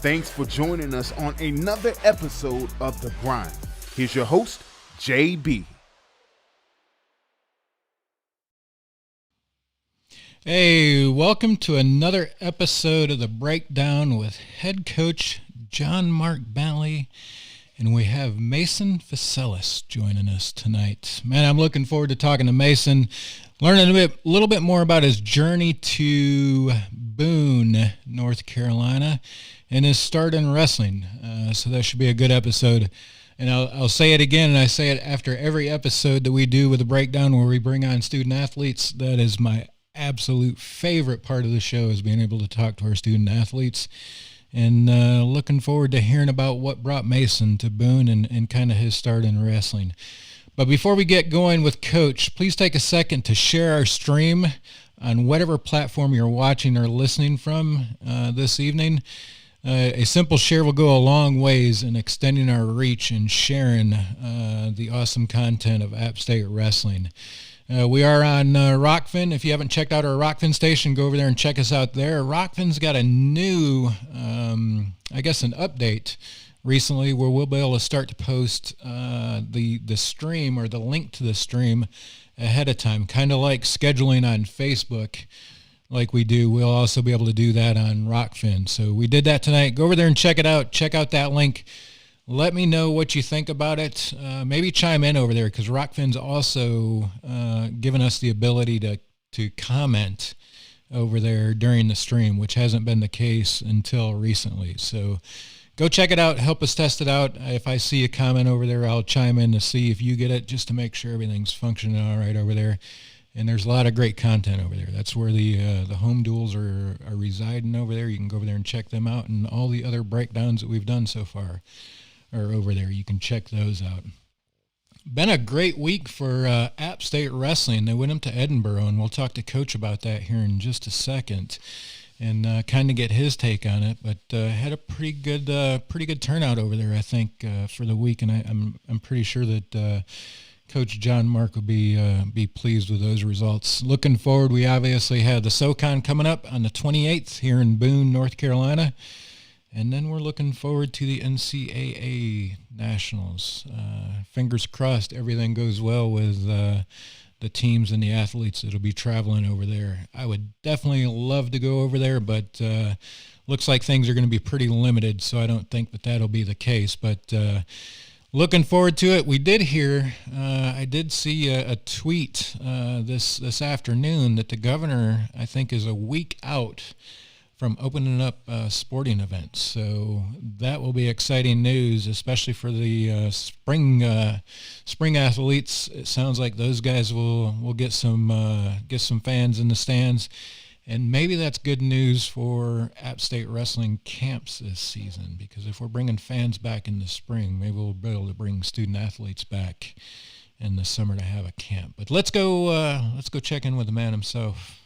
Thanks for joining us on another episode of The Grind. Here's your host, JB. Hey, welcome to another episode of The Breakdown with head coach JohnMark Bentley, and we have Mason Fiscella joining us tonight. Man, I'm looking forward to talking to Mason, learning a little bit more about his journey to Boone, North Carolina, and his start in wrestling. So that should be a good episode. And I'll say it again, and I say it after every episode that we do with The Breakdown where we bring on student athletes. That is my absolute favorite part of the show, is being able to talk to our student athletes, and looking forward to hearing about what brought Mason to Boone and kind of his start in wrestling. But before we get going with Coach, please take a second to share our stream on whatever platform you're watching or listening from this evening. A simple share will go a long ways in extending our reach and sharing the awesome content of App State Wrestling. We are on Rockfin. If you haven't checked out our Rockfin station, go over there and check us out there. Rockfin's got a new, an update recently where we'll be able to start to post the stream or the link to the stream ahead of time, kind of like scheduling on Facebook like we do. We'll also be able to do that on Rockfin. So we did that tonight. Go over there and check it out. Check out that link. Let me know what you think about it. Maybe chime in over there, because Rockfin's also given us the ability to comment over there during the stream, which hasn't been the case until recently. So go check it out. Help us test it out. If I see a comment over there, I'll chime in to see if you get it, just to make sure everything's functioning all right over there. And there's a lot of great content over there. That's where the home duels are residing over there. You can go over there and check them out, and all the other breakdowns that we've done so far are over there. You can check those out. Been a great week for App State Wrestling. They went up to Edinburgh, and we'll talk to Coach about that here in just a second, and kind of get his take on it. But had a pretty good turnout over there, I think, for the week, and I'm pretty sure that Coach JohnMark will be pleased with those results. Looking forward, we obviously have the SoCon coming up on the 28th here in Boone, North Carolina. And then we're looking forward to the NCAA Nationals. Fingers crossed everything goes well with the teams and the athletes that'll be traveling over there. I would definitely love to go over there, but looks like things are going to be pretty limited, so I don't think that'll be the case. But looking forward to it. We did hear, I did see a tweet this afternoon that the governor, I think, is a week out from opening up sporting events. So that will be exciting news, especially for the spring athletes. It sounds like those guys will get some fans in the stands, and maybe that's good news for App State Wrestling camps this season, because if we're bringing fans back in the spring, maybe we'll be able to bring student athletes back in the summer to have a camp. But let's go check in with the man himself,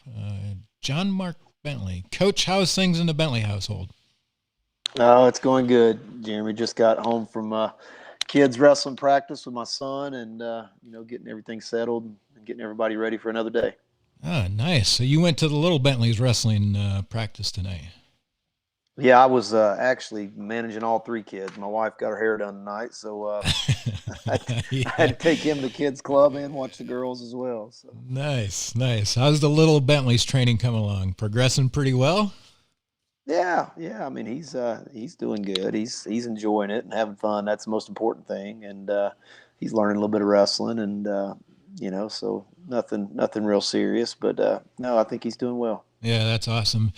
JohnMark Bentley. Coach, how's things in the Bentley household? Oh, it's going good. Jeremy just got home from kids wrestling practice with my son, and getting everything settled and getting everybody ready for another day. Ah, nice. So you went to the little Bentley's wrestling practice tonight. Yeah, I was actually managing all three kids. My wife got her hair done tonight, so I had to take him to kids club and watch the girls as well. So. Nice. How's the little Bentley's training coming along? Progressing pretty well? Yeah. I mean, he's doing good. He's enjoying it and having fun. That's the most important thing. And he's learning a little bit of wrestling, and so nothing real serious. But no, I think he's doing well. Yeah, that's awesome.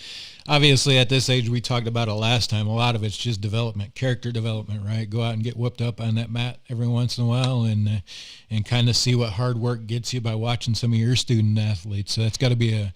Obviously, at this age, we talked about it last time. A lot of it's just development, character development, right? Go out and get whooped up on that mat every once in a while, and kind of see what hard work gets you by watching some of your student athletes. So that's got to be a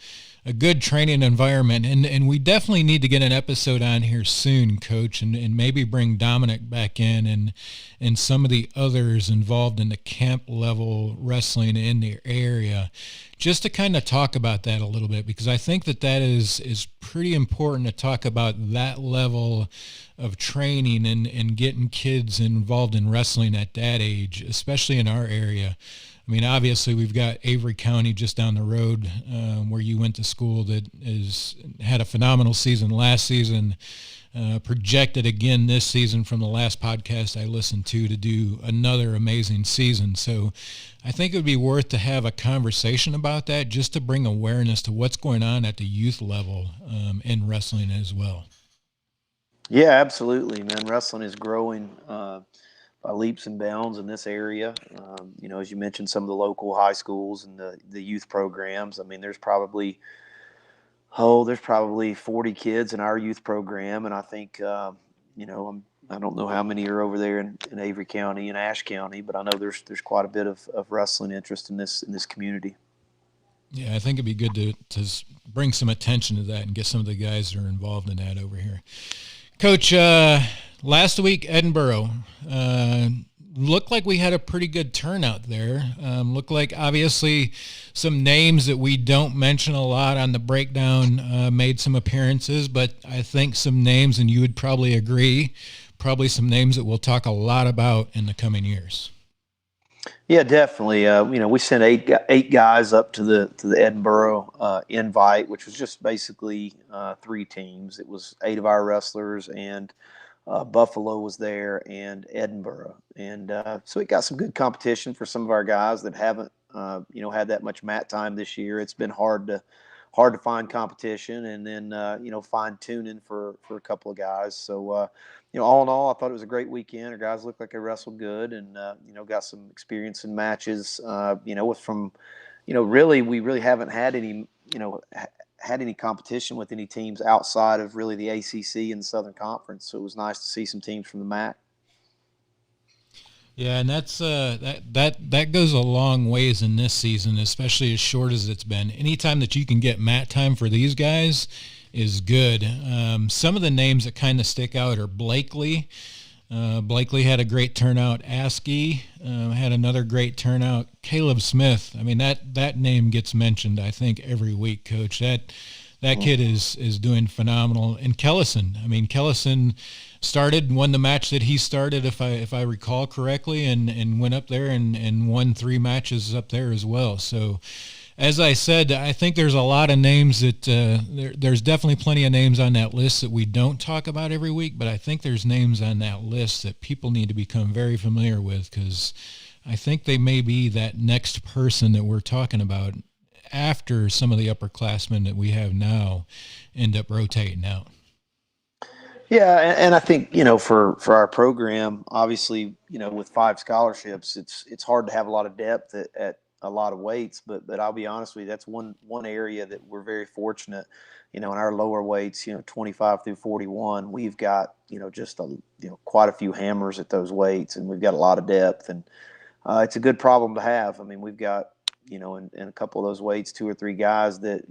good training environment. And we definitely need to get an episode on here soon, Coach, and maybe bring Dominic back in and some of the others involved in the camp level wrestling in the area, just to kind of talk about that a little bit, because I think that is pretty important to talk about that level of training and getting kids involved in wrestling at that age, especially in our area. I mean, obviously we've got Avery County just down the road where you went to school that had a phenomenal season last season, projected again this season from the last podcast I listened to do another amazing season. So I think it would be worth to have a conversation about that, just to bring awareness to what's going on at the youth level in wrestling as well. Yeah, absolutely, man. Wrestling is growing by leaps and bounds in this area. As you mentioned, some of the local high schools and the youth programs. I mean, there's probably 40 kids in our youth program, and I think I don't know how many are over there in Avery County and Ashe County, but I know there's quite a bit of wrestling interest in this community. Yeah, I think it'd be good to bring some attention to that and get some of the guys that are involved in that over here. Coach, last week, Edinboro, looked like we had a pretty good turnout there. Looked like, obviously, some names that we don't mention a lot on the breakdown made some appearances, but I think some names, and you would probably agree, probably some names that we'll talk a lot about in the coming years. Yeah, definitely. We sent eight guys up to the Edinboro invite, which was just basically 3 teams. It was 8 of our wrestlers, and Buffalo was there, and Edinboro, and so it got some good competition for some of our guys that haven't had that much mat time this year. It's been hard to find competition, and then fine tuning for a couple of guys. So all in all, I thought it was a great weekend. Our guys looked like they wrestled good, and got some experience in matches. Really, we really haven't had any competition with any teams outside of really the ACC and the Southern Conference. So it was nice to see some teams from the MAC. Yeah, and that's that goes a long ways in this season, especially as short as it's been. Anytime that you can get mat time for these guys is good. Some of the names that kind of stick out are Blakely. Blakely had a great turnout. Askey had another great turnout. Caleb Smith. I mean, that name gets mentioned, I think, every week, Coach. That kid is doing phenomenal. And Kellison. I mean, Kellison started and won the match that he started, if I recall correctly, and went up there and won 3 matches up there as well. So, as I said, I think there's a lot of names that there's definitely plenty of names on that list that we don't talk about every week, but I think there's names on that list that people need to become very familiar with, because I think they may be that next person that we're talking about after some of the upperclassmen that we have now end up rotating out. Yeah, and I think for our program, obviously, with 5 scholarships, it's hard to have a lot of depth at a lot of weights, but I'll be honest with you, that's one area that we're very fortunate. In our lower weights, 25 through 41, we've got just quite a few hammers at those weights, and we've got a lot of depth, and it's a good problem to have. I mean, we've got in a couple of those weights 2 or 3 guys that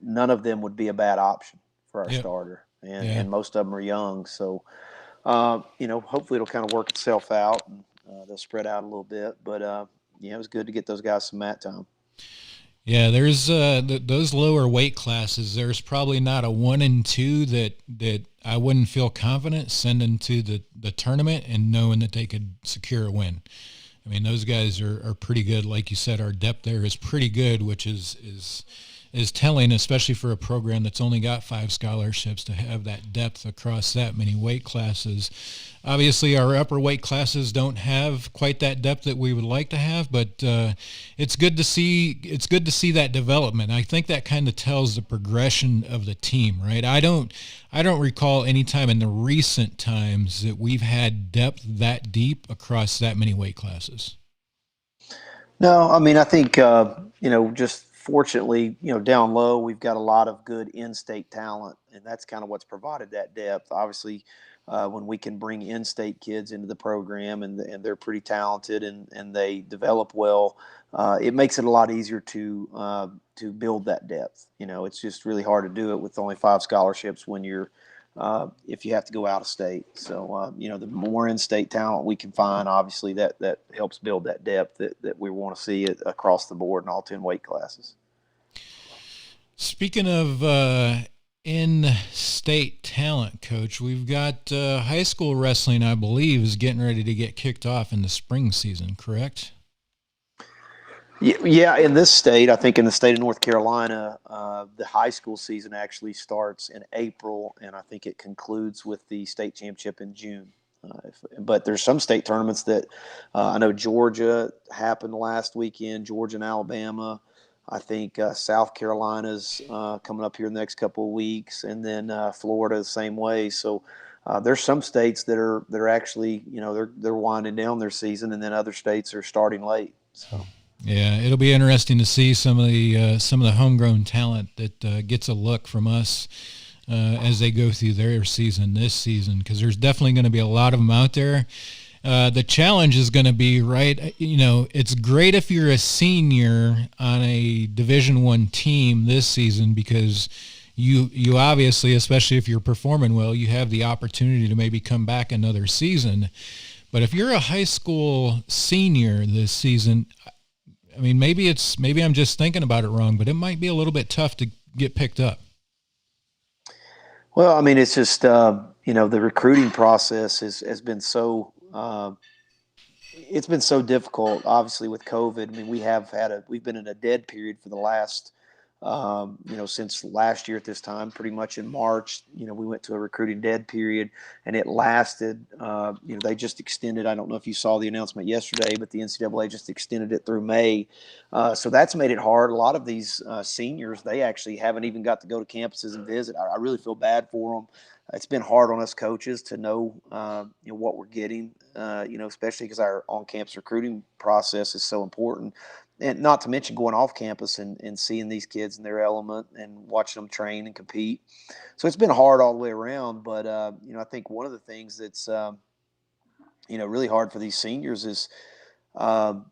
none of them would be a bad option for our starter, and most of them are young, so hopefully it'll kind of work itself out, and they'll spread out a little bit, but it was good to get those guys some mat time. Yeah, there's those lower weight classes. There's probably not a 1 and 2 that I wouldn't feel confident sending to the tournament and knowing that they could secure a win. I mean, those guys are pretty good. Like you said, our depth there is pretty good, which is telling, especially for a program that's only got 5 scholarships, to have that depth across that many weight classes. Obviously, our upper weight classes don't have quite that depth that we would like to have, but it's good to see. It's good to see that development. I think that kind of tells the progression of the team, right? I don't recall any time in the recent times that we've had depth that deep across that many weight classes. No, I mean, I think just fortunately, down low, we've got a lot of good in-state talent, and that's kind of what's provided that depth. Obviously, when we can bring in-state kids into the program and they're pretty talented and they develop well, it makes it a lot easier to build that depth. It's just really hard to do it with only 5 scholarships when you're if you have to go out of state. So, the more in-state talent we can find, obviously that helps build that depth that we want to see it across the board in all 10 weight classes. Speaking of in-state talent, Coach, we've got high school wrestling, I believe, is getting ready to get kicked off in the spring season, correct? Yeah, in this state, I think in the state of North Carolina, the high school season actually starts in April, and I think it concludes with the state championship in June. But there's some state tournaments that I know Georgia happened last weekend, Georgia and Alabama. I think South Carolina's coming up here in the next couple of weeks, and then Florida the same way. So there's some states that are actually they're winding down their season, and then other states are starting late. So. Yeah, it'll be interesting to see some of the homegrown talent that gets a look from us as they go through their season this season, because there's definitely going to be a lot of them out there. The challenge is going to be, right, it's great if you're a senior on a Division I team this season, because you obviously, especially if you're performing well, you have the opportunity to maybe come back another season. But if you're a high school senior this season, I mean, maybe I'm just thinking about it wrong, but it might be a little bit tough to get picked up. Well, I mean, it's just the recruiting process has been so it's been so difficult. Obviously, with COVID, I mean, we've been in a dead period for the last since last year at this time, pretty much in March. We went to a recruiting dead period, and it lasted. They just extended. I don't know if you saw the announcement yesterday, but the NCAA just extended it through May. So that's made it hard. A lot of these seniors, they actually haven't even got to go to campuses and visit. I really feel bad for them. It's been hard on us coaches to know, what we're getting, especially because our on-campus recruiting process is so important. And not to mention going off campus and seeing these kids in their element and watching them train and compete. So it's been hard all the way around. But, I think one of the things that's, really hard for these seniors is, the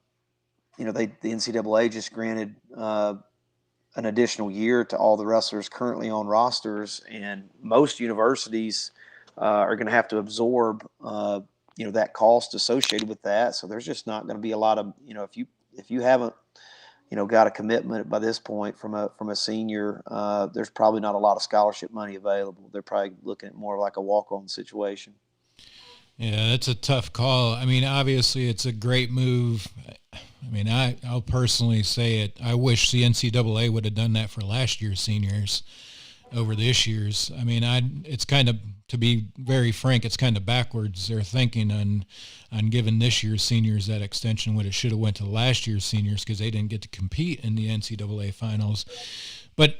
NCAA just granted an additional year to all the wrestlers currently on rosters. And most universities are going to have to absorb, that cost associated with that. So there's just not going to be a lot of, if you haven't, got a commitment by this point from a senior, there's probably not a lot of scholarship money available. They're probably looking at more like a walk-on situation. Yeah, that's a tough call. I mean, obviously it's a great move. I mean, I'll personally say it. I wish the NCAA would have done that for last year's seniors over this year's. I mean, it's kind of, to be very frank, it's kind of backwards. They're thinking on giving this year's seniors that extension when it should have went to last year's seniors, because they didn't get to compete in the NCAA finals. But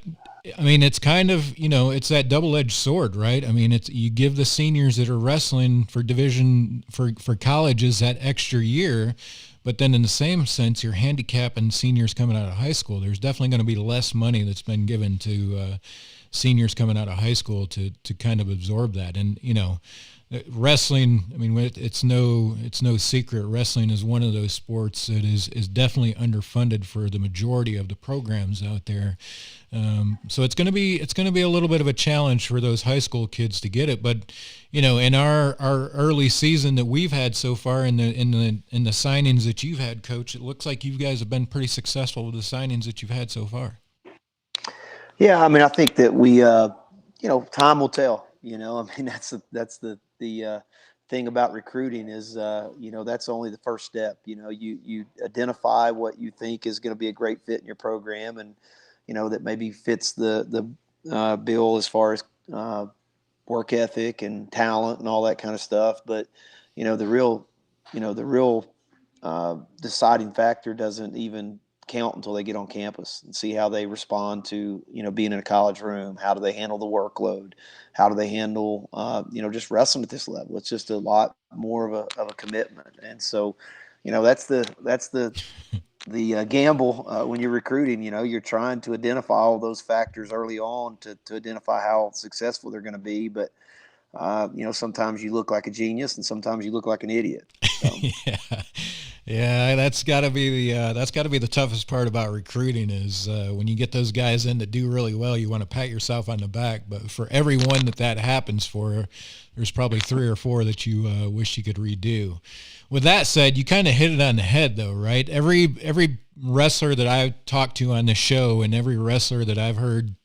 I mean, it's kind of, it's that double-edged sword, right? I mean, you give the seniors that are wrestling for for colleges that extra year, but then in the same sense, you're handicapping seniors coming out of high school. There's definitely going to be less money that's been given to seniors coming out of high school to kind of absorb that. And, wrestling, I mean, it's no secret. Wrestling is one of those sports that is definitely underfunded for the majority of the programs out there. So it's going to be a little bit of a challenge for those high school kids to get it. But, in our early season that we've had so far, in the signings that you've had, Coach, it looks like you guys have been pretty successful with the signings that you've had so far. Yeah, I mean, I think that we, time will tell. I mean, that's the thing about recruiting is, that's only the first step. You identify what you think is going to be a great fit in your program, and that maybe fits the bill as far as work ethic and talent and all that kind of stuff. But the real deciding factor doesn't even count until they get on campus and see how they respond to, being in a college room. How do they handle the workload? How do they handle, just wrestling at this level? It's just a lot more of a commitment. And so, that's the gamble when you're recruiting. You're trying to identify all those factors early on to identify how successful they're going to be. But, sometimes you look like a genius and sometimes you look like an idiot. So. Yeah, that's got to be the toughest part about recruiting is when you get those guys in that do really well, you want to pat yourself on the back. But for every one that happens for, there's probably 3 or 4 that you wish you could redo. With that said, you kind of hit it on the head, though, right? Every wrestler that I've talked to on the show and every wrestler that I've heard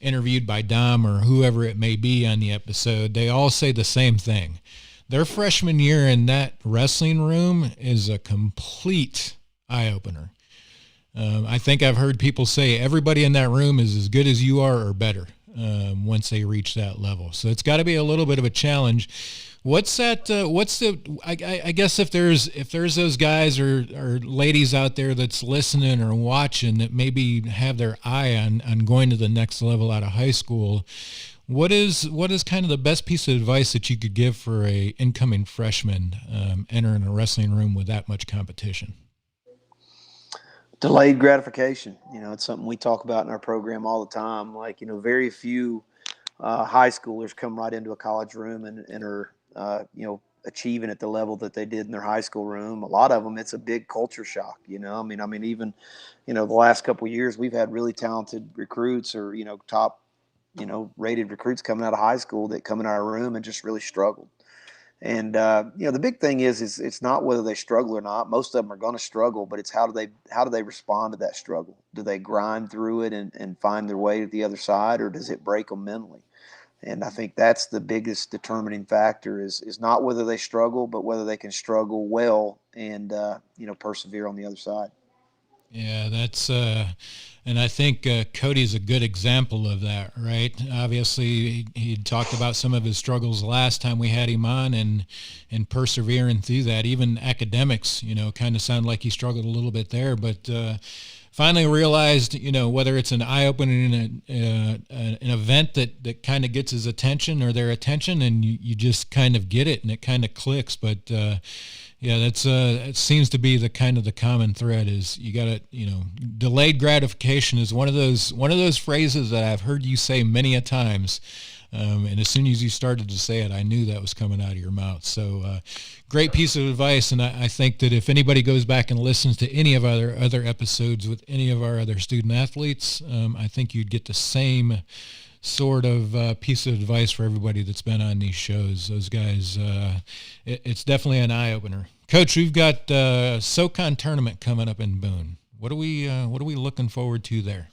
interviewed by Dom or whoever it may be on the episode, they all say the same thing. Their freshman year in that wrestling room is a complete eye-opener. I think I've heard people say everybody in that room is as good as you are or better once they reach that level. So it's got to be a little bit of a challenge. What's that? I guess if there's those guys or ladies out there that's listening or watching that maybe have their eye on going to the next level out of high school, what is kind of the best piece of advice that you could give for a incoming freshman entering a wrestling room with that much competition? Delayed gratification. It's something we talk about in our program all the time. Like, very few high schoolers come right into a college room and are, achieving at the level that they did in their high school room. A lot of them, it's a big culture shock. Even, the last couple of years, we've had really talented recruits or, top, rated recruits coming out of high school that come in our room and just really struggled. And the big thing is it's not whether they struggle or not. Most of them are going to struggle, but it's how do they respond to that struggle? Do they grind through it and find their way to the other side, or does it break them mentally? And I think that's the biggest determining factor is not whether they struggle, but whether they can struggle well and persevere on the other side. Yeah, that's and I think Cody's a good example of that, right? Obviously, he talked about some of his struggles last time we had him on, and persevering through that. Even academics, kind of sound like he struggled a little bit there, but finally realized, whether it's an eye-opening an event that kind of gets his attention or their attention, and you just kind of get it and it kind of clicks. But yeah, that's it seems to be the common thread is you got to, delayed gratification is one of those phrases that I've heard you say many a times. And as soon as you started to say it, I knew that was coming out of your mouth. So great piece of advice. And I think that if anybody goes back and listens to any of our other episodes with any of our other student athletes, I think you'd get the same sort of piece of advice for everybody that's been on these shows. Those guys, it's definitely an eye-opener. Coach, we've got SoCon tournament coming up in Boone. What are we looking forward to there?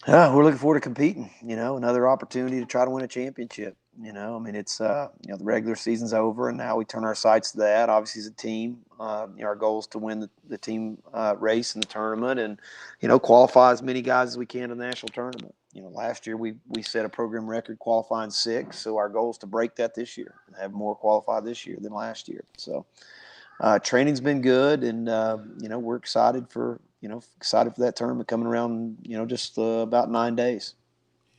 We're looking forward to competing, another opportunity to try to win a championship. It's, the regular season's over and now we turn our sights to that. Obviously as a team, our goal is to win the team race in the tournament and, qualify as many guys as we can in the national tournament. Last year we set a program record qualifying 6. So our goal is to break that this year and have more qualify this year than last year. So training's been good and, we're excited for that tournament coming around, just about 9 days.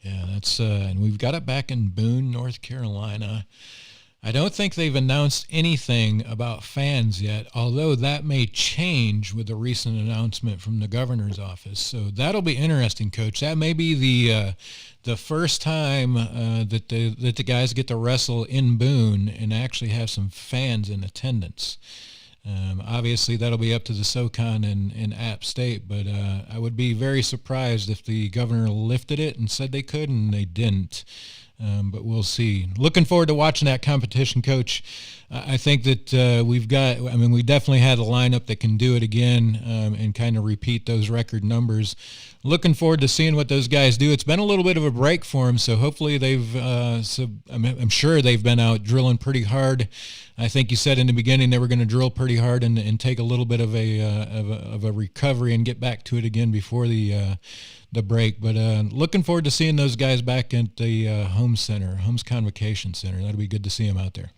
Yeah, that's and we've got it back in Boone, North Carolina. I don't think they've announced anything about fans yet, although that may change with the recent announcement from the governor's office. So that'll be interesting, Coach. That may be the first time that the guys get to wrestle in Boone and actually have some fans in attendance. Obviously, that'll be up to the SoCon and App State, but I would be very surprised if the governor lifted it and said they could, and they didn't. But we'll see. Looking forward to watching that competition, Coach. I think that we definitely had a lineup that can do it again and kind of repeat those record numbers. Looking forward to seeing what those guys do. It's been a little bit of a break for them, so hopefully I'm sure they've been out drilling pretty hard. I think you said in the beginning they were going to drill pretty hard and take a little bit of a recovery and get back to it again before the break. But looking forward to seeing those guys back at the Holmes Convocation Center. That'll be good to see them out there.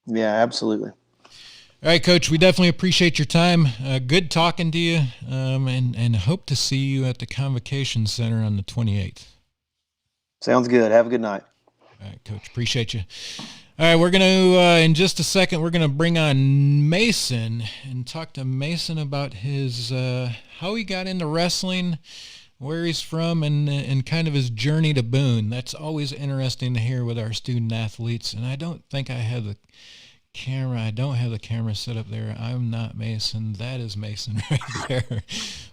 Yeah, absolutely. All right, Coach, we definitely appreciate your time. Good talking to you, and hope to see you at the Convocation Center on the 28th. Sounds good. Have a good night. All right, Coach, appreciate you. All right, we're going to, in just a second, we're going to bring on Mason and talk to Mason about his how he got into wrestling, where he's from, and kind of his journey to Boone. That's always interesting to hear with our student athletes. And I don't think I have the camera. I don't have the camera set up there. I'm not Mason. That is Mason right there.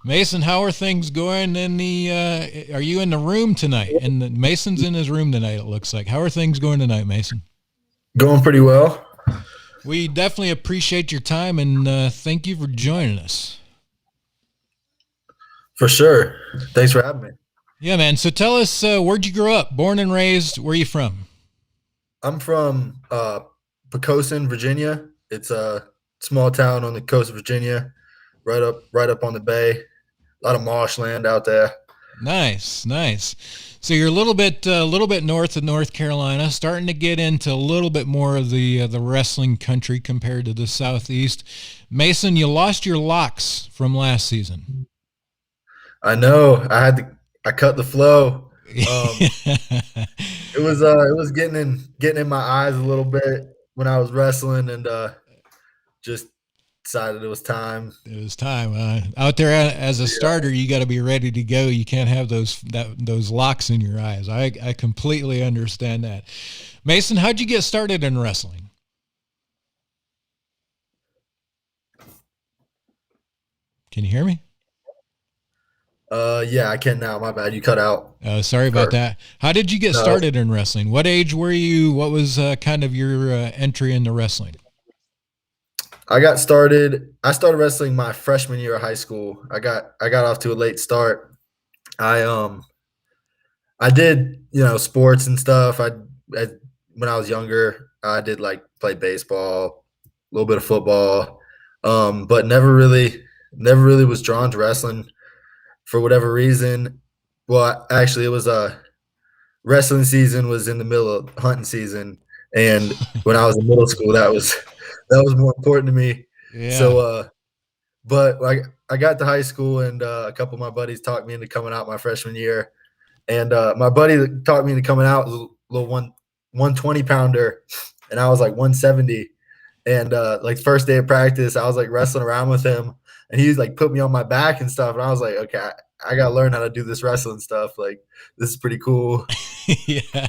Mason, how are things going in the, are you in the room tonight? And Mason's in his room tonight, it looks like. How are things going tonight, Mason? Going pretty well. We definitely appreciate your time, and thank you for joining us. For sure. Thanks for having me. Yeah, man. So tell us, where'd you grow up? Born and raised? Where are you from? I'm from Poquoson, Virginia. It's a small town on the coast of Virginia. right up on the bay. A lot of marshland out there. Nice, nice. So you're a little bit north of North Carolina, starting to get into a little bit more of the wrestling country compared to the Southeast. Mason, you lost your locks from last season. I know. I cut the flow. It was getting in my eyes a little bit when I was wrestling, and just decided it was time. It was time. Out there as a starter, you got to be ready to go. You can't have those locks in your eyes. I completely understand that. Mason, how'd you get started in wrestling? Can you hear me? Yeah, I can now. My bad. You cut out. Sorry about that. How did you get started in wrestling? What age were you? What was kind of your entry into wrestling? I started wrestling my freshman year of high school. I got off to a late start. I did, sports and stuff. I when I was younger, I did like play baseball, a little bit of football, but never really was drawn to wrestling for whatever reason. Well, actually, it was wrestling season was in the middle of hunting season, and when I was in middle school, that was more important to me. Yeah. So, but like I got to high school, and a couple of my buddies talked me into coming out my freshman year. And my buddy that talked me into coming out was a little 120 pounder, and I was like 170. And like first day of practice, I was like wrestling around with him, and he was like put me on my back and stuff. And I was like, okay, I gotta learn how to do this wrestling stuff. Like this is pretty cool.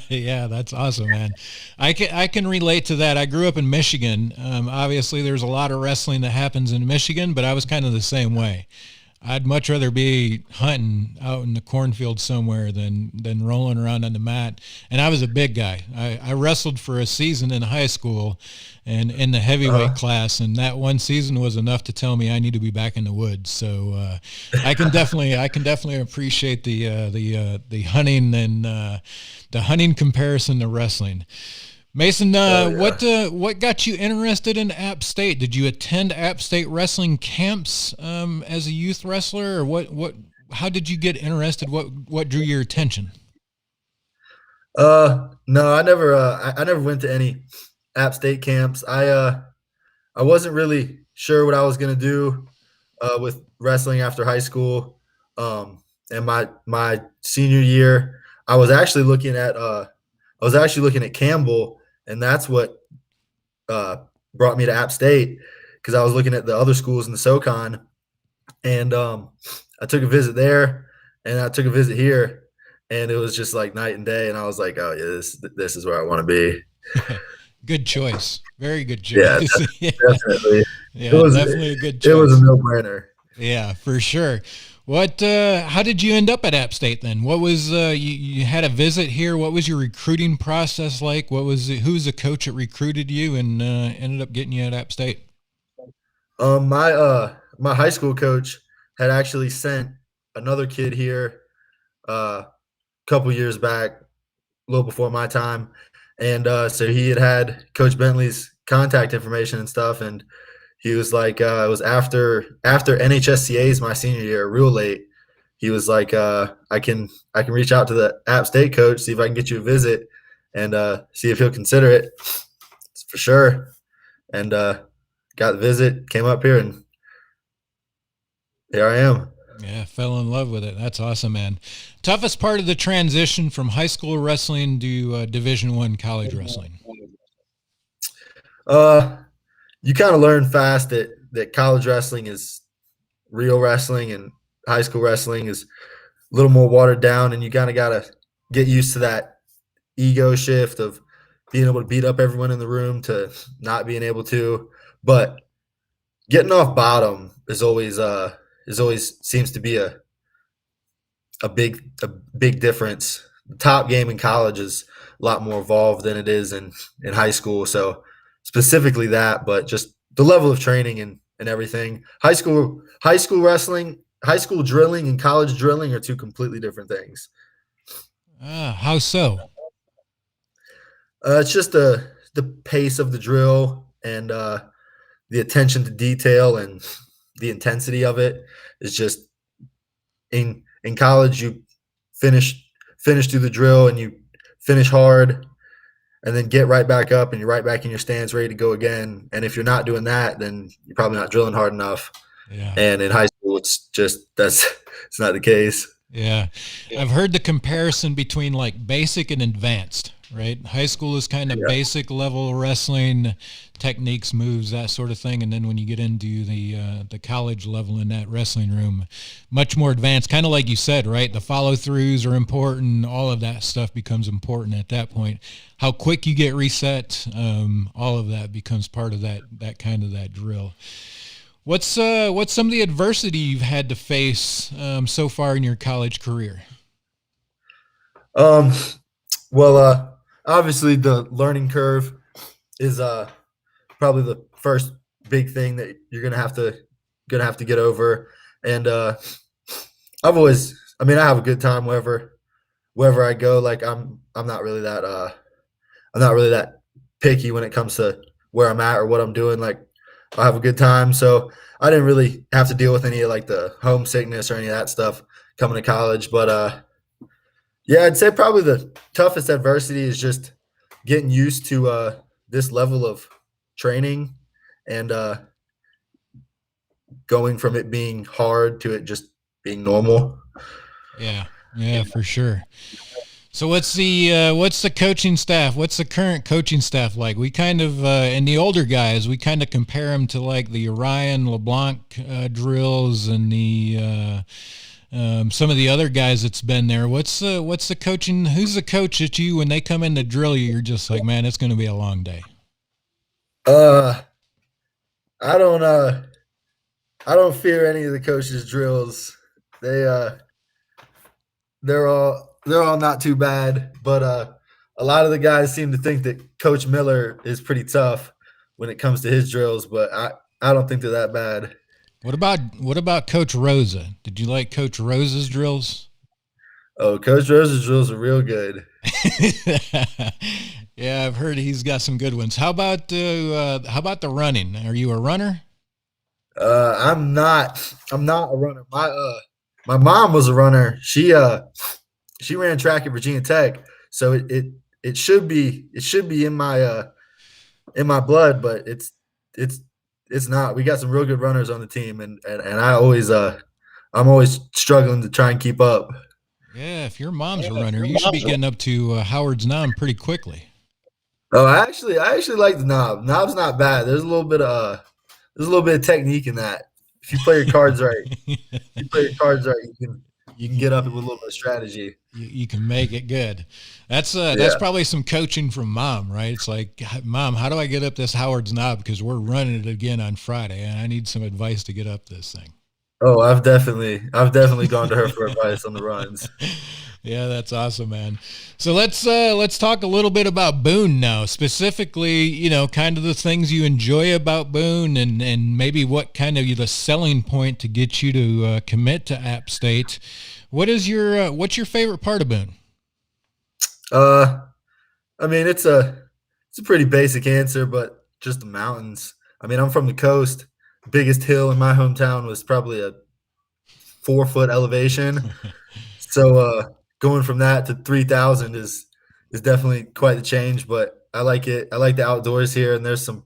Yeah, that's awesome, man. I can relate to that. I grew up in Michigan. Obviously, there's a lot of wrestling that happens in Michigan, but I was kind of the same way. I'd much rather be hunting out in the cornfield somewhere than rolling around on the mat. And I was a big guy. I wrestled for a season in high school and in the heavyweight class, and that one season was enough to tell me I need to be back in the woods. So I can definitely appreciate the hunting and the hunting comparison to wrestling. Mason, what got you interested in App State? Did you attend App State wrestling camps as a youth wrestler, or what? How did you get interested? What drew your attention? No, I never went to any App State camps. I wasn't really sure what I was gonna do with wrestling after high school. And my senior year, I was actually looking at Campbell, and that's what brought me to App State, because I was looking at the other schools in the SoCon, and I took a visit there, and I took a visit here, and it was just like night and day. And I was like, oh yeah, this is where I want to be. Good choice. Very good Yeah, choice. definitely. Yeah, It was definitely a good choice. it was a no-brainer. Yeah, for sure. How did you end up at App State then? What was, you had a visit here. What was your recruiting process like? Who was the coach that recruited you and ended up getting you at App State? My high school coach had actually sent another kid here a couple years back, a little before my time, and so he had Coach Bentley's contact information and stuff, and he was like, it was after NHSCA's my senior year, real late. He was like, I can reach out to the App State coach, see if I can get you a visit, and see if he'll consider it for sure. And got the visit, came up here, and here I am. Yeah, fell in love with it. That's awesome, man. Toughest part of the transition from high school wrestling to Division I college wrestling? You kind of learn fast that college wrestling is real wrestling, and high school wrestling is a little more watered down, and you kind of got to get used to that ego shift of being able to beat up everyone in the room to not being able to. But getting off bottom is always seems to be a big difference. The top game in college is a lot more evolved than it is in high school. So specifically that, but just the level of training and everything. High school wrestling, high school drilling, and college drilling are two completely different things. How so? It's just the pace of the drill and the attention to detail and the intensity of it is just in college. You finish through the drill and you finish hard, and then get right back up and you're right back in your stance ready to go again. And if you're not doing that, then you're probably not drilling hard enough. Yeah. And in high school, it's not the case. Yeah. I've heard the comparison between like basic and advanced, right? High school is kind of basic level wrestling, techniques, moves, that sort of thing. And then when you get into the college level in that wrestling room, much more advanced, kind of like you said, right? The follow throughs are important. All of that stuff becomes important at that point. How quick you get reset, all of that becomes part of that kind of that drill. What's some of the adversity you've had to face so far in your college career? Well, obviously the learning curve is probably the first big thing that you're gonna have to get over. And I have a good time wherever I go. Like I'm not really that picky when it comes to where I'm at or what I'm doing. Like I have a good time. So I didn't really have to deal with any of like the homesickness or any of that stuff coming to college. But yeah, I'd say probably the toughest adversity is just getting used to this level of training and going from it being hard to it just being normal. Yeah, for sure. So what's the coaching staff? What's the current coaching staff like? We kind of, and the older guys, we kind of compare them to like the Orion LeBlanc drills and the some of the other guys that's been there. What's the coaching? Who's the coach that you, when they come in to drill you, you're just like, man, it's going to be a long day? I don't fear any of the coaches' drills. They're all not too bad, but a lot of the guys seem to think that Coach Miller is pretty tough when it comes to his drills, but I don't think they're that bad. What about Coach Rosa? Did you like Coach Rosa's drills? Oh, Coach Rosa's drills are real good. Yeah, I've heard he's got some good ones. How about the running? Are you a runner? I'm not a runner. My mom was a runner. She ran track at Virginia Tech, so it should be in my blood, but it's not. We got some real good runners on the team, and I'm always struggling to try and keep up. Yeah, if your mom's a runner, you should be getting up to Howard's Knob pretty quickly. Oh, I actually like the knob. Knob's not bad. There's a little bit of technique in that. If you play your cards right, you can get up with a little bit of strategy. You can make it good. That's probably some coaching from Mom, right? It's like, Mom, how do I get up this Howard's Knob? Because we're running it again on Friday, and I need some advice to get up this thing. Oh, I've definitely gone to her for advice on the runs. Yeah, that's awesome, man. So let's talk a little bit about Boone now, specifically, kind of the things you enjoy about Boone and maybe what kind of the selling point to get you to commit to App State. What's your favorite part of Boone? It's a pretty basic answer, but just the mountains. I'm from the coast. Biggest hill in my hometown was probably a 4-foot elevation. So going from that to 3,000 is definitely quite the change, but I like it. I like the outdoors here, and there's some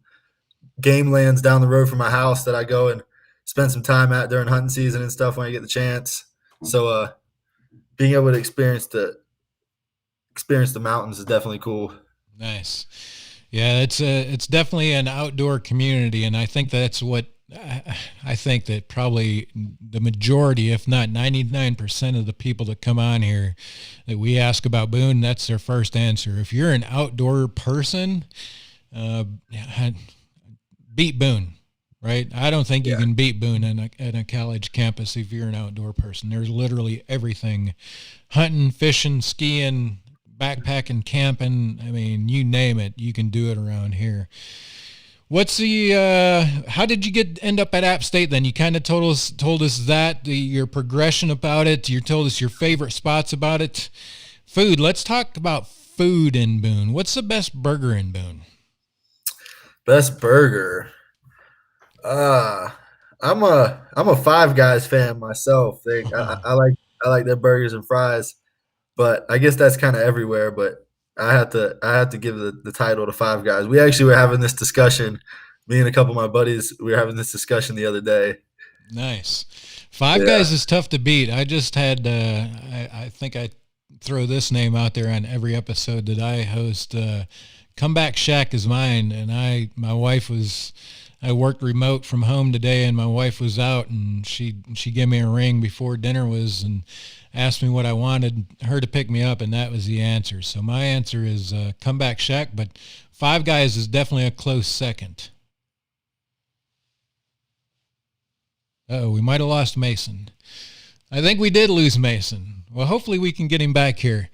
game lands down the road from my house that I go and spend some time at during hunting season and stuff when I get the chance. So being able to experience the mountains is definitely cool. Nice. Yeah, it's definitely an outdoor community, and I think that's what I think that probably the majority, if not 99% of the people that come on here that we ask about Boone, that's their first answer. If you're an outdoor person, beat Boone, right? I don't think you can beat Boone at a college campus if you're an outdoor person. There's literally everything: hunting, fishing, skiing, backpacking, camping. You name it, you can do it around here. What's how did you end up at App State then? You kind of told us that, your progression about it. You told us your favorite spots about it. Food. Let's talk about food in Boone. What's the best burger in Boone? Best burger. I'm a Five Guys fan myself. I like their burgers and fries, but I guess that's kind of everywhere. But I have to give the title to Five Guys. We actually were having this discussion. Me and a couple of my buddies, we were having this discussion the other day. Nice. Five Yeah. Guys is tough to beat. I just had, I think I throw this name out there on every episode that I host. Comeback Shack is mine, and I worked remote from home today, and my wife was out, and she gave me a ring before dinner was, and asked me what I wanted her to pick me up, and that was the answer. So my answer is Comeback Shack, but Five Guys is definitely a close second. Oh, we might have lost Mason. I think we did lose Mason. Well, hopefully we can get him back here.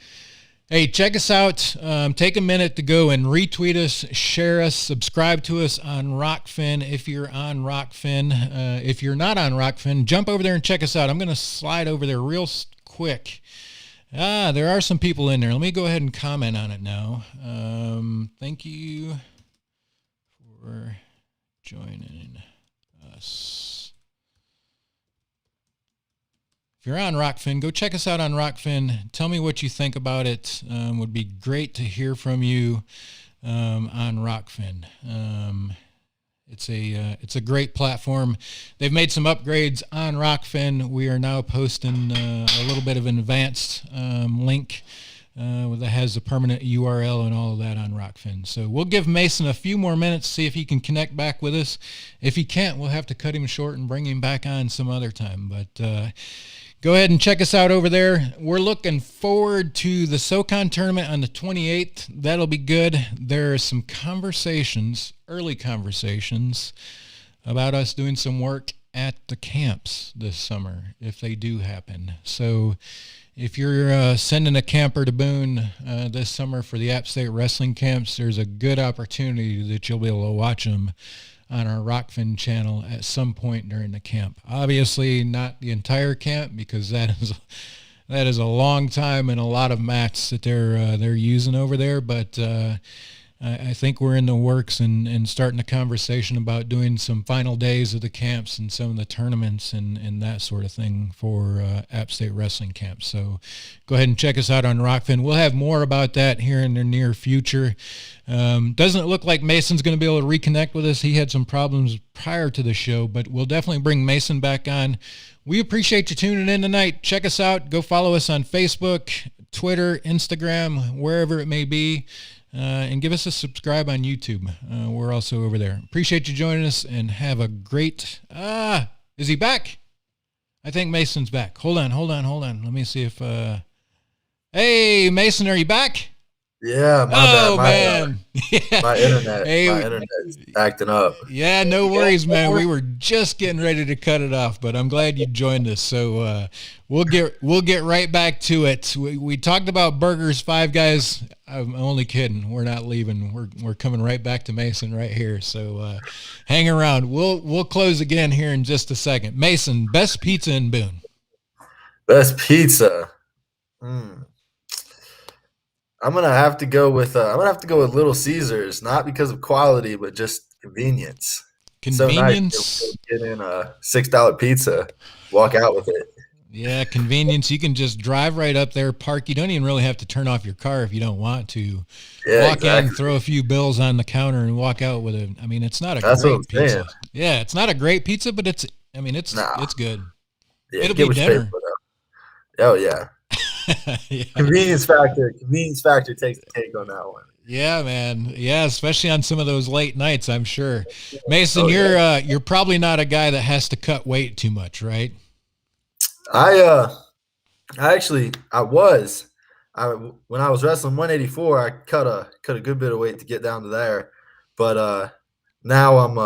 Hey, check us out. Take a minute to go and retweet us, share us, subscribe to us on Rockfin if you're on Rockfin. If you're not on Rockfin, jump over there and check us out. I'm going to slide over there real quick. There are some people in there. Let me go ahead and comment on it now. Thank you for joining us. If you're on Rockfin, go check us out on Rockfin. Tell me what you think about it. Would be great to hear from you on Rockfin. It's a great platform. They've made some upgrades on Rockfin. We are now posting a little bit of an advanced link that has the permanent URL and all of that on Rockfin. So we'll give Mason a few more minutes, see if he can connect back with us. If he can't, we'll have to cut him short and bring him back on some other time. But go ahead and check us out over there. We're looking forward to the SoCon tournament on the 28th. That'll be good. There are some early conversations, about us doing some work at the camps this summer, if they do happen. So if you're sending a camper to Boone this summer for the App State Wrestling camps, there's a good opportunity that you'll be able to watch them on our Rockfin channel at some point during the camp. Obviously not the entire camp, because that is a long time and a lot of mats that they're using over there, but I think we're in the works and starting a conversation about doing some final days of the camps and some of the tournaments and that sort of thing for App State Wrestling camps. So go ahead and check us out on Rockfin. We'll have more about that here in the near future. Doesn't look like Mason's going to be able to reconnect with us. He had some problems prior to the show, but we'll definitely bring Mason back on. We appreciate you tuning in tonight. Check us out. Go follow us on Facebook, Twitter, Instagram, wherever it may be. And give us a subscribe on YouTube. We're also over there. Appreciate you joining us, and have a great... is he back? I think Mason's back. Hold on. Let me see if... Hey, Mason, are you back? Yeah, man. My internet's acting up. Yeah, no worries, man. We were just getting ready to cut it off, but I'm glad you joined us. So we'll get right back to it. We talked about burgers, Five Guys. I'm only kidding. We're not leaving. We're coming right back to Mason right here. So hang around. We'll close again here in just a second. Mason, best pizza in Boone. Best pizza. I'm gonna have to go with Little Caesars, not because of quality, but just convenience. Convenience. So nice to get in a $6 pizza, walk out with it. Yeah, convenience. You can just drive right up there, park. You don't even really have to turn off your car if you don't want to. Yeah, walk in, throw a few bills on the counter, and walk out with it. I mean, it's not a great pizza. Saying. Yeah, it's not a great pizza, but it's good. Yeah, it'll be dinner. Oh yeah. Yeah. Convenience factor takes the cake on that one. Yeah, man. Yeah, especially on some of those late nights, I'm sure. Mason, you're probably not a guy that has to cut weight too much, right? I was. When I was wrestling 184, I cut a good bit of weight to get down to there. But now I'm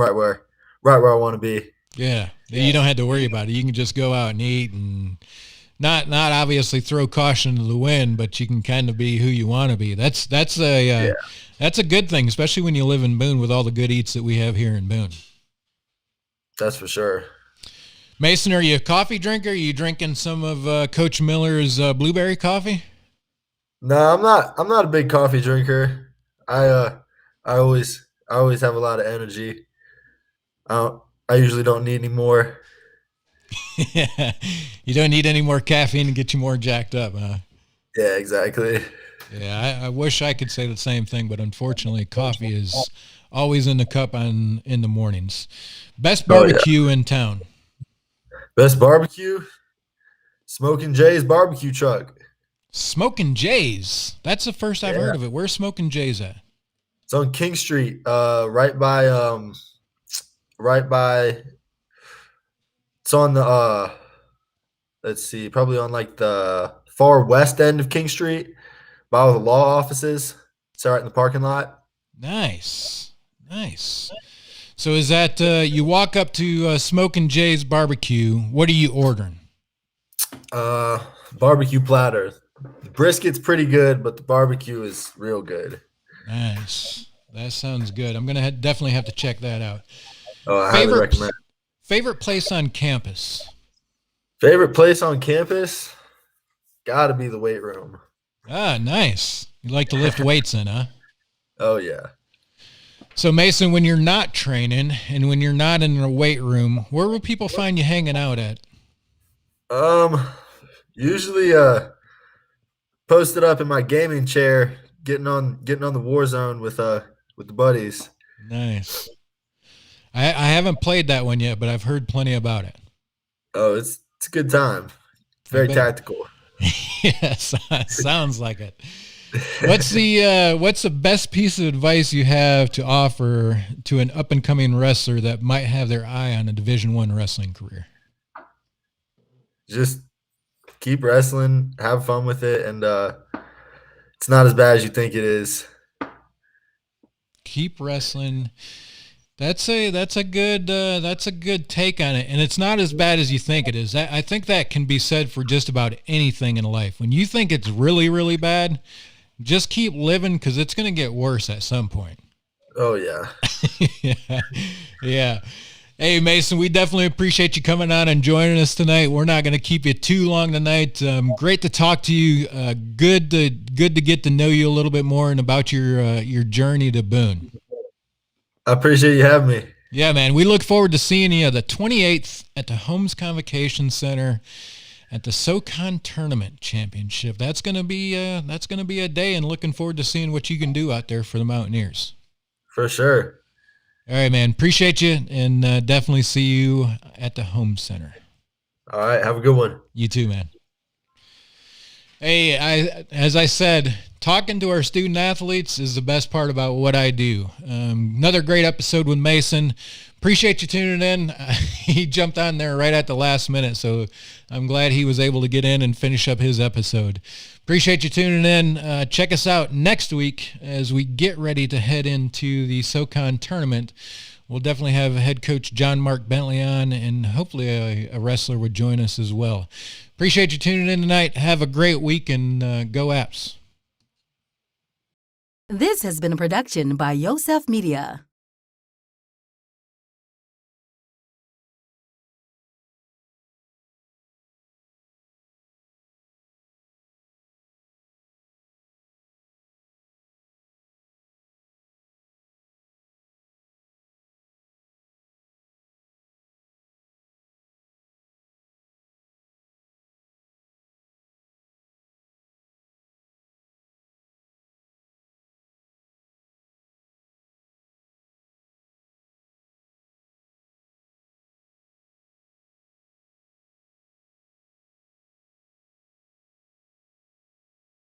right where I want to be. Yeah. You don't have to worry about it. You can just go out and eat and not obviously throw caution to the wind, but you can kind of be who you want to be. That's a good thing, especially when you live in Boone with all the good eats that we have here in Boone. That's for sure. Mason, are you a coffee drinker? Are you drinking some of Coach Miller's blueberry coffee? No, I'm not a big coffee drinker. I always have a lot of energy. I usually don't need any more. You don't need any more caffeine to get you more jacked up, huh? Yeah, exactly. Yeah, I wish I could say the same thing, but unfortunately, coffee is always in the cup in the mornings. Best barbecue in town. Best barbecue? Smoking Jay's barbecue truck. Smoking Jay's. That's the first I've heard of it. Where's Smoking Jay's at? It's on King Street, right by. It's on the. Let's see, probably on like the far west end of King Street, by all the law offices. It's right in the parking lot. Nice. So is that you walk up to Smoking Jay's barbecue? What are you ordering? Barbecue platter. The brisket's pretty good, but the barbecue is real good. Nice. That sounds good. I'm gonna definitely have to check that out. Oh, I highly recommend. Favorite place on campus? Favorite place on campus? Got to be the weight room. Ah, nice. You like to lift weights in, huh? Oh yeah. So Mason, when you're not training and when you're not in the weight room, where will people find you hanging out at? Usually posted up in my gaming chair, getting on the war zone with the buddies. Nice. I haven't played that one yet, but I've heard plenty about it. Oh, it's a good time. Very tactical. Yes, sounds like it. What's the best piece of advice you have to offer to an up and coming wrestler that might have their eye on a Division I wrestling career? Just keep wrestling, have fun with it, and it's not as bad as you think it is. Keep wrestling. That's a good take on it, and it's not as bad as you think it is. I think that can be said for just about anything in life. When you think it's really, really bad, just keep living because it's going to get worse at some point. Oh yeah. Yeah. Hey Mason, we definitely appreciate you coming on and joining us tonight. We're not going to keep you too long tonight. Great to talk to you. Good to get to know you a little bit more and about your journey to Boone. I appreciate you having me. Yeah, man. We look forward to seeing you the 28th at the Holmes Convocation Center at the SoCon Tournament Championship. That's gonna be a day, and looking forward to seeing what you can do out there for the Mountaineers. For sure. All right, man. Appreciate you, and definitely see you at the Home Center. All right. Have a good one. You too, man. Hey, as I said, talking to our student athletes is the best part about what I do. Another great episode with Mason. Appreciate you tuning in. He jumped on there right at the last minute, so I'm glad he was able to get in and finish up his episode. Appreciate you tuning in. Check us out next week as we get ready to head into the SoCon tournament. We'll definitely have head coach JohnMark Bentley on, and hopefully a wrestler would join us as well. Appreciate you tuning in tonight. Have a great week, and go Apps. This has been a production by Yosef Media.